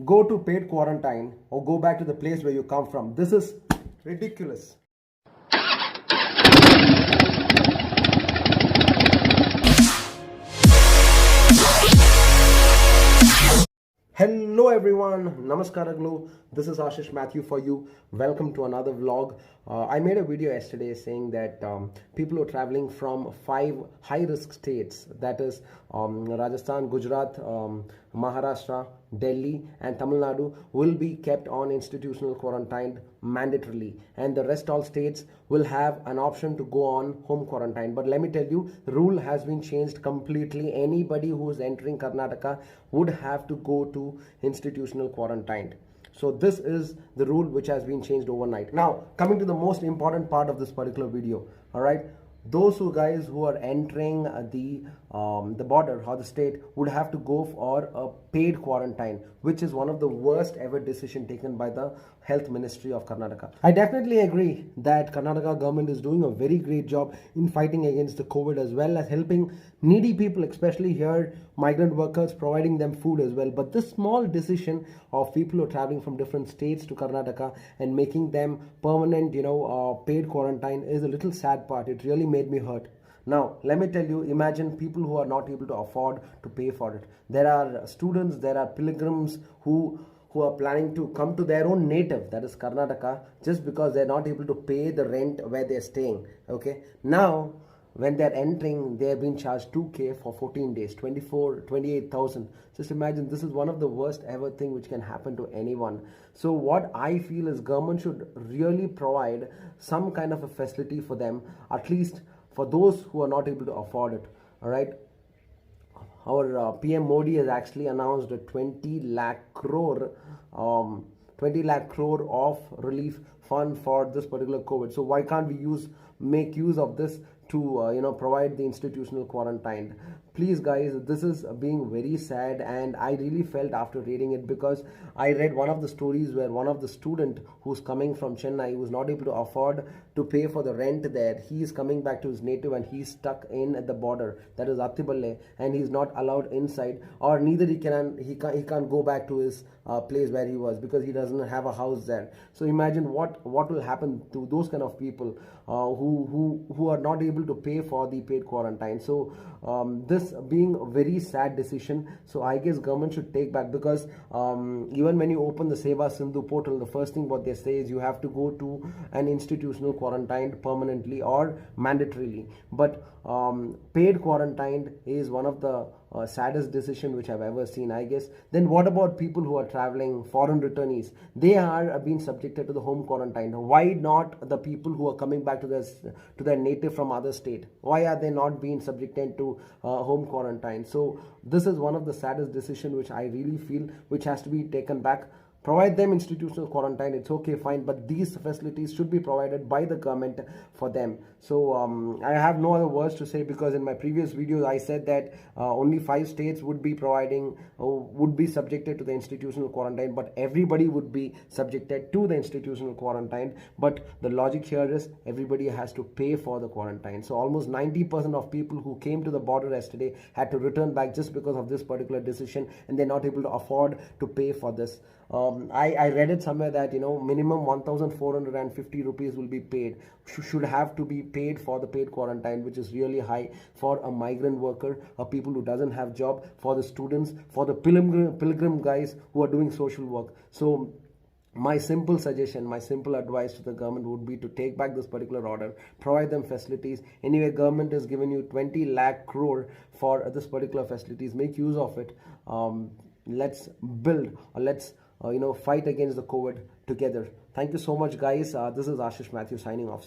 go to paid quarantine or go back to the place where you come from. This is ridiculous. Hello everyone, Namaskar. This is Ashish Mathew for you. Welcome to another vlog. I made a video yesterday saying that people who are traveling from 5 high-risk states, that is Rajasthan, Gujarat, Maharashtra, Delhi and Tamil Nadu, will be kept on institutional quarantine mandatorily, and the rest all states will have an option to go on home quarantine. But let me tell you, the rule has been changed completely. Anybody who is entering Karnataka would have to go to institutional quarantine. So this is the rule which has been changed overnight. Now coming to the most important part of this particular video, all right, those guys who are entering the border or the state would have to go for a paid quarantine, which is one of the worst ever decision taken by the Health Ministry of Karnataka. I definitely agree that Karnataka government is doing a very great job in fighting against the COVID, as well as helping needy people, especially here migrant workers, providing them food as well. But this small decision of people who are traveling from different states to Karnataka and making them permanent, paid quarantine is a little sad part. It really made me hurt. Now, let me tell you, imagine people who are not able to afford to pay for it. There are students, there are pilgrims who are planning to come to their own native, that is Karnataka, just because they're not able to pay the rent where they're staying. Okay. Now, when they're entering, they have been charged 2K for 14 days, 28,000. Just imagine, this is one of the worst ever thing which can happen to anyone. So what I feel is government should really provide some kind of a facility for them, at least for those who are not able to afford it. All right. Our PM Modi has actually announced a 20 lakh crore of relief fund for this particular COVID. So why can't we make use of this to provide the institutional quarantine? Please guys, this is being very sad, and I really felt after reading it, because I read one of the stories where one of the student who's coming from Chennai, who is not able to afford to pay for the rent there, he is coming back to his native and he's stuck in at the border, that is Atiballe, and he's not allowed inside, or neither he can't go back to his place where he was, because he doesn't have a house there. So imagine what will happen to those kind of people who are not able to pay for the paid quarantine. So this being a very sad decision, so I guess government should take back, because even when you open the Seva Sindhu portal, the first thing what they say is you have to go to an institutional quarantine permanently or mandatorily. But paid quarantine is one of the saddest decision which I've ever seen, I guess. Then what about people who are traveling, foreign returnees? They are being subjected to the home quarantine. Why not the people who are coming back to their native from other state? Why are they not being subjected to home quarantine? So this is one of the saddest decision which I really feel which has to be taken back. Provide them institutional quarantine, it's okay, fine, but these facilities should be provided by the government for them. So I have no other words to say, because in my previous videos I said that only 5 states would be subjected to the institutional quarantine, but everybody would be subjected to the institutional quarantine. But the logic here is everybody has to pay for the quarantine. So almost 90% of people who came to the border yesterday had to return back just because of this particular decision, and they're not able to afford to pay for this. I read it somewhere that minimum 1,450 rupees will be paid, should have to be paid for the paid quarantine, which is really high for a migrant worker, a people who doesn't have job, for the students, for the pilgrim guys who are doing social work. So my simple suggestion, my simple advice to the government would be to take back this particular order, provide them facilities. Anyway, government has given you 20 lakh crore for this particular facilities. Make use of it. Let's build, let's fight against the COVID together. Thank you so much guys. This is Ashish Mathew signing off.